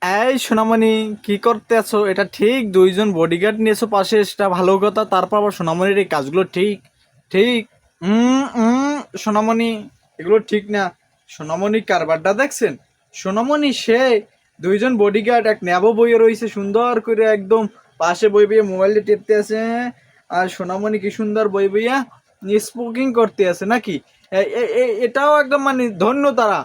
এই সোনামণি, কি করতে আছো? এটা ঠিক দুইজন বডিগার্ড নিয়েছো পাশে, সেটা ভালো কথা। তারপর আবার সোনামণির এই কাজগুলো ঠিক ঠিক সোনামণি, এগুলো ঠিক না। সোনামণির কারবারটা দেখছেন? সোনামণি সে দুইজন বডিগার্ড এক নেবো বইয়ে রয়েছে সুন্দর করে, একদম পাশে বই বইয়ে মোবাইলটা টিপতে আছে। আর সোনামণি কি সুন্দর বই বইয়া স্মোকিং করতে আছে নাকি? এটাও একদম মানে ধন্য তারা,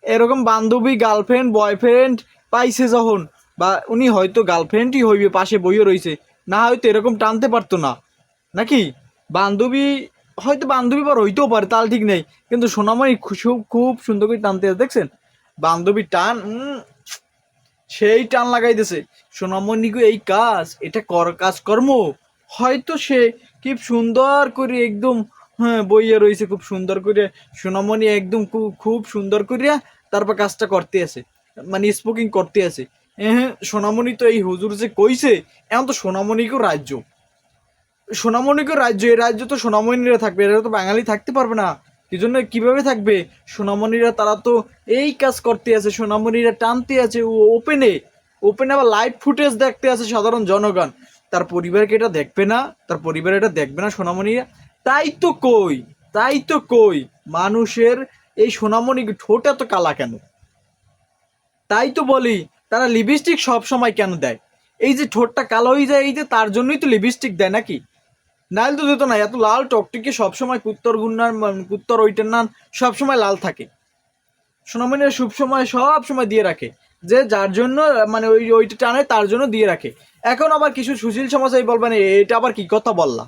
এরকম বান্ধবী, গার্লফ্রেন্ড, বয়ফ্রেন্ড পাইছে যখন, বা উনি হয়তো গার্লফ্রেন্ডই হইবে, পাশে বইও রয়েছে, না হয়তো এরকম টানতে পারতো না নাকি? বান্ধবী, হয়তো বান্ধবী পর হইতেও পারে, তার ঠিক নেই, কিন্তু সোনামণি খুব খুব সুন্দর করে টানতে আছে, দেখছেন? বান্ধবী টান, সেই টান লাগাইতেছে। সোনামণিকে এই কাজ, এটা কাজকর্ম হয়তো সে কি সুন্দর করে একদম, হ্যাঁ, বইয়া রয়েছে খুব সুন্দর করে। সোনামণি একদম খুব খুব সুন্দর করিয়া তারপর কাজটা করতে আছে, মানে স্মোকিং করতে আছে। হ্যাঁ, সোনামণি তো এই হুজুর যে কইছে, এখন তো সোনামণিকেও রাজ্য, সোনামণিকেও রাজ্য, এই রাজ্য তো সোনামণিরা থাকবে, এরা তো বাঙালি থাকতে পারবে না। কি জন্য, কিভাবে থাকবে সোনামণিরা? তারা তো এই কাজ করতে আছে, সোনামণিরা টানতে আছে ওপেনে, ওপেনে আবার লাইভ ফুটেজ দেখতে আছে সাধারণ জনগণ। তার পরিবারকে এটা দেখবে না, তার পরিবার এটা দেখবে না সোনামণিরা? তাই তো কই, তাই তো কই, মানুষের এই সোনামণি ঠোঁট এত কালা কেন? তাই তো বলি, তারা লিপস্টিক সব সময় কেন দেয়? এই যে ঠোঁটটা কালো হয়ে যায়, এই যে তার জন্যই তো লিপস্টিক দেয় নাকি? নাইল তো দিত না, এত লাল টকটকে সবসময় কুত্তর গুন্নার কুত্তর ওইটার নান সবসময় লাল থাকে। সোনামণিরা সব সময় সব সময় দিয়ে রাখে, যে যার জন্য মানে ওইটা টানে তার জন্য দিয়ে রাখে। এখন আবার কিছু সুশীল সমাজ এই বলবেন, এটা আবার কি কথা বললা?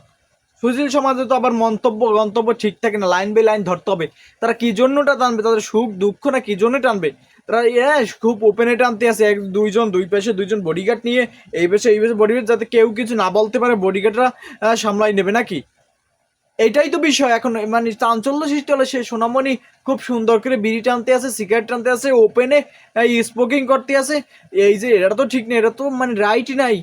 সুশীল সমাজে তো আবার মন্তব্য গন্তব্য ঠিক থাকে না, লাইন বাই লাইন ধরতে হবে। তারা কি জন্যটা টানবে, তাদের সুখ দুঃখ না কি জন্য টানবে? তারা খুব ওপেনে টানতে আছে, এক দুইজন, দুই পাশে দুইজন বডিগার্ড নিয়ে, এই পাশে বডিগার্ড, যাতে কেউ কিছু না বলতে পারে, বডিগার্ডরা সামলাই নেবে নাকি? এইটাই তো বিষয় এখন, মানে চাঞ্চল্য সৃষ্টি হলে সে সোনামণি খুব সুন্দর করে বিড়ি টানতে আছে, সিগারেট টানতে আছে, ওপেনে স্মোকিং করতে আছে। এই যে এটা তো ঠিক নেই, এটা তো মানে রাইট নাই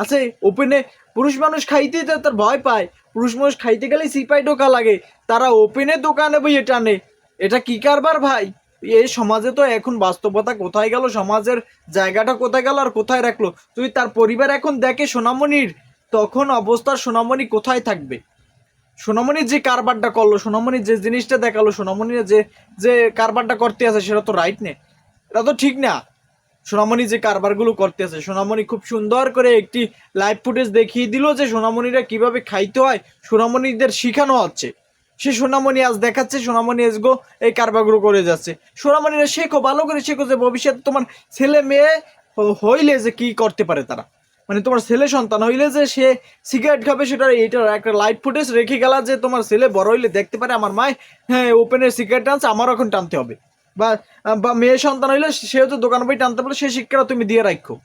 আছে। ওপেনে পুরুষ মানুষ খাইতে তো তার ভয় পায়, পুরুষ মানুষ খাইতে গেলে সিপাই ঢোকা লাগে, তারা ওপেনে দোকানে বইয়ে টানে। এটা কি কারবার ভাই? এই সমাজে তো এখন বাস্তবতা কোথায় গেল, সমাজের জায়গাটা কোথায় গেল আর কোথায় রাখলো? তুই তার পরিবার এখন দেখে সোনামণির, তখন অবস্থার সোনামণি কোথায় থাকবে? সোনামণি যে কারবারটা করলো, সোনামণি যে জিনিসটা দেখালো, সোনামণি যে যে কারবারটা করতে আছে, সেটা তো রাইট নেই, এটা তো ঠিক না। সোনামণি যে কারবারগুলো করতে আছে, সোনামণি খুব সুন্দর করে একটি লাইভ ফুটেজ দেখিয়ে দিল যে সোনামণিরা কিভাবে খাইতে হয়, সোনামণিদের শিখানো হচ্ছে। সে সোনামণি আজ দেখাচ্ছে, সোনামণি আজগো এই কারবারগুলো করে যাচ্ছে। সোনামণিরা শেখো, ভালো করে শেখো, যে ভবিষ্যতে তোমার ছেলে মেয়ে হইলে যে কি করতে পারে তারা, মানে তোমার ছেলে সন্তান হইলে যে সে সিগারেট খাবে, সেটা এইটার একটা লাইট ফুটেজ রেখে গেলা, যে তোমার ছেলে বড় হইলে দেখতে পারে আমার মায়, হ্যাঁ, ওপেনের সিগারেট টানছে, আমারও এখন টানতে হবে। বা বা মেয়ে সন্তান হইলে সেও তো দোকান বই টানতে পারলে, সে শিক্ষাটা তুমি দিয়ে রাখো।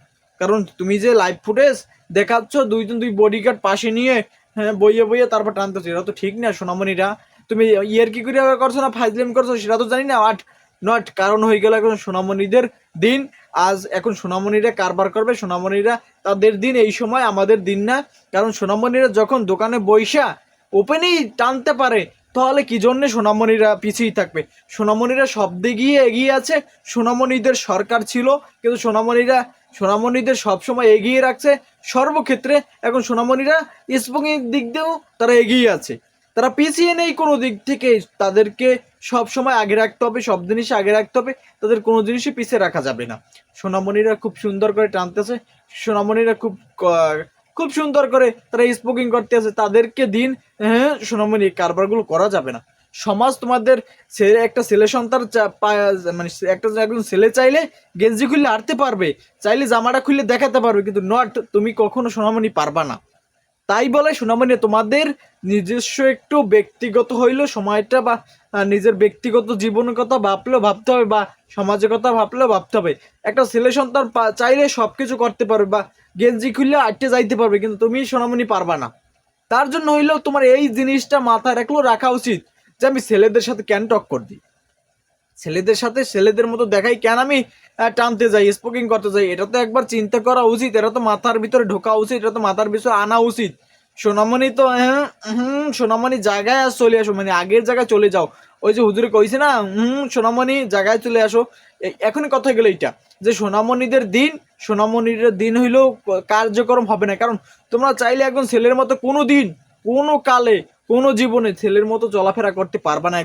কারণ তুমি যে লাইভ ফুটেজ দেখাচ্ছ, দুইজন দুই বডিগার্ড পাশে নিয়ে, হ্যাঁ, বইয়ে বইয়ে তারপর টানতেছো, এটা তো ঠিক না সোনামণিরা। তুমি ইয়ের কি করে করছো না ফাইজলেম করছো সেটা তো জানি না, বাট নট, কারণ হয়ে গেল এখন সোনামণিদের দিন। আজ এখন সোনামণিরা কারবার করবে, সোনামণিরা তাদের দিন, এই সময় আমাদের দিন না। কারণ সোনামণিরা যখন দোকানে বইসা ওপেনেই টানতে পারে, তাহলে কি জন্যে সোনামণিরা পিছিয়ে থাকবে? সোনামণিরা সব দিকেই এগিয়ে আছে, সোনামণিদের সরকার ছিল, কিন্তু সোনামণিদের সবসময় এগিয়ে রাখছে সর্বক্ষেত্রে। এখন সোনামণিরা স্পোকিং দিক দিয়েও তারা এগিয়ে আছে, তারা পিছিয়ে নেই কোনো দিক থেকে। তাদেরকে সব সময় আগে রাখতে হবে, সব জিনিস আগে রাখতে হবে, তাদের কোনো জিনিসই পিছিয়ে রাখা যাবে না। সোনামণিরা খুব সুন্দর করে টানতেছে, সোনামণিরা খুব সুন্দর করে তারা স্পোকিং করতে আছে, তাদেরকে দিন। হ্যাঁ, সোনামণি কারবারগুলো করা যাবে না। সমাজ তোমাদের ছেলে, একটা ছেলে সন্তান মানে একটা একজন ছেলে চাইলে গেঞ্জি খুললে হাঁটতে পারবে, চাইলে জামাটা খুললে দেখাতে পারবে, কিন্তু নট, তুমি কখনো সোনামণি পারবা না। তাই বলে সোনামণি, তোমাদের নিজস্ব একটু ব্যক্তিগত হইলো সময়টা, বা নিজের ব্যক্তিগত জীবনের কথা ভাবলেও ভাবতে হবে, বা সমাজের কথা ভাবলেও ভাবতে হবে। একটা ছেলে সন্তান চাইলে সবকিছু করতে পারবে, বা গেঞ্জি খুললে আটকে যাইতে পারবে, কিন্তু তুমি সোনামণি পারবা না। তার জন্য হইলেও তোমার এই জিনিসটা মাথায় রাখা উচিত, যে আমি ছেলেদের সাথে কেন টক্কর দিই, ছেলেদের সাথে ছেলেদের মতো দেখাই কেন আমি টানতে যাই, স্পোকিং করতে যাই? এটা তো একবার চিন্তা করা উচিত, এটা তো মাথার ভিতরে ঢোকা উচিত, এটা তো মাথার ভিতরে আনা উচিত। সোনামণি তো সোনামণি জায়গায় চলে আসো, মানে আগের জায়গায় চলে যাও। ওই যে হুজুরে কইছে না, সোনামণি জায়গায় চলে আসো। এখনই কথা গেল এইটা যে সোনামণিদের দিন হইলেও কার্যক্রম হবে না। কারণ তোমরা চাইলে একজন ছেলের মতো কোনো দিন, কোনো কালে, কোনো জীবনে ছেলের মতো চলাফেরা করতে পারবা না।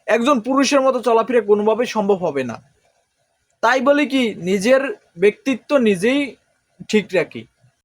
একজন পুরুষের মতো চলাফেরা কোনোভাবেই সম্ভব হবে না। তাই বলি কি নিজের ব্যক্তিত্ব নিজেই ঠিক রাখি।